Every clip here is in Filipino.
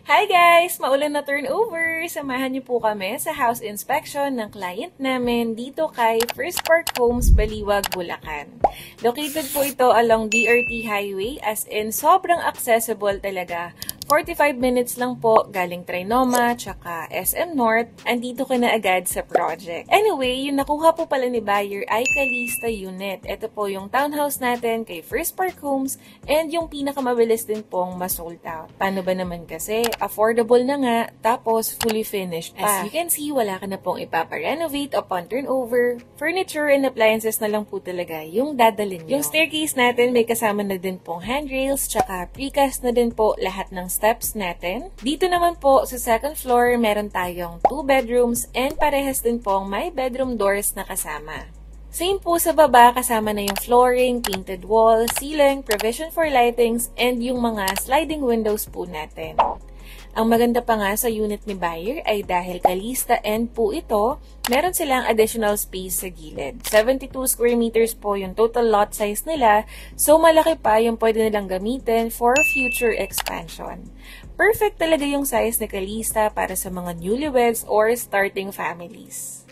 Hi guys! Maulan na turnover! Samahan niyo po kami sa house inspection ng client namin dito kay First Park Homes, Baliwag, Bulacan. Located po ito along DRT Highway, as in sobrang accessible talaga. 45 minutes lang po galing Trinoma tsaka SM North, andito ka na agad sa project. Anyway, yung nakuha po pala ni buyer ay Calista Unit. Ito po yung townhouse natin kay First Park Homes and yung pinakamabilis din pong ma-sold out. Paano ba naman kasi? Affordable na nga, tapos fully finished pa. As you can see, wala ka na pong ipapa-renovate upon turnover. Furniture and appliances na lang po talaga yung dadalhin nyo. Yung staircase natin may kasama na din pong handrails tsaka precast na din po lahat ng steps natin. Dito naman po sa second floor, meron tayong 2 bedrooms and parehas din pong may bedroom doors na kasama. Same po sa baba, kasama na yung flooring, painted wall, ceiling, provision for lightings, and yung mga sliding windows po natin. Ang maganda pa nga sa unit ni buyer ay dahil Calista end po ito, meron silang additional space sa gilid. 72 square meters po yung total lot size nila, so malaki pa yung pwede nilang gamitin for future expansion. Perfect talaga yung size ni Calista para sa mga newlyweds or starting families.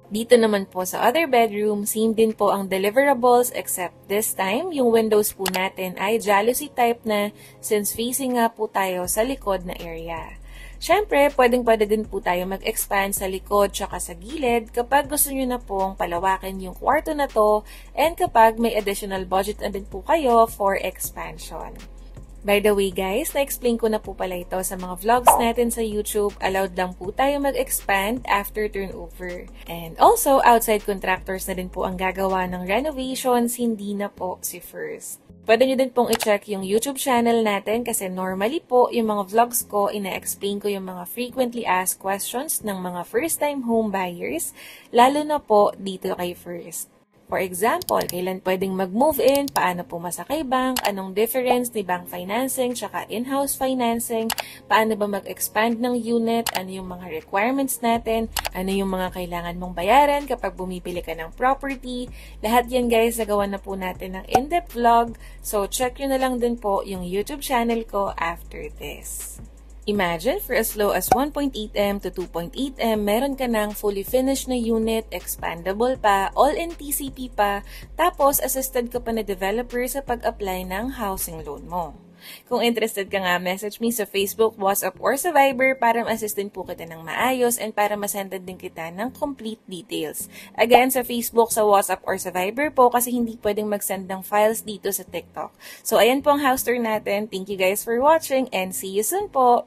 Dito naman po sa other bedroom, same din po ang deliverables except this time, yung windows po natin ay jalousie type na since facing nga po tayo sa likod na area. Siyempre, pwede din po tayo mag-expand sa likod tsaka sa gilid kapag gusto nyo na pong palawakin yung kwarto na to and kapag may additional budget na din po kayo for expansion. By the way guys, na-explain ko na po pala ito sa mga vlogs natin sa YouTube. Allowed lang po tayo mag-expand after turnover. And also, outside contractors na din po ang gagawa ng renovations, hindi na po si First. Pwede nyo din pong i-check yung YouTube channel natin kasi normally po yung mga vlogs ko, ina-explain ko yung mga frequently asked questions ng mga first-time home buyers, lalo na po dito kay First. For example, kailan pwedeng mag-move in, paano pumasakay bank, anong difference ni bank financing tsaka in-house financing, paano ba mag-expand ng unit, ano yung mga requirements natin, ano yung mga kailangan mong bayaran kapag bumibili ka ng property. Lahat yan guys, nagawa na po natin ng in-depth vlog, so check nyo na lang din po yung YouTube channel ko after this. Imagine, for as low as 1.8M to 2.8M, meron ka ng fully finished na unit, expandable pa, all-in TCP pa, tapos assisted ka pa na developer sa pag-apply ng housing loan mo. Kung interested ka nga, message me sa Facebook, WhatsApp, or sa Viber para ma-assist din po kita ng maayos and para masendan din kita ng complete details. Again, sa Facebook, sa WhatsApp, or sa Viber po kasi hindi pwedeng mag-send ng files dito sa TikTok. So, ayan po ang house tour natin. Thank you guys for watching and see you soon po!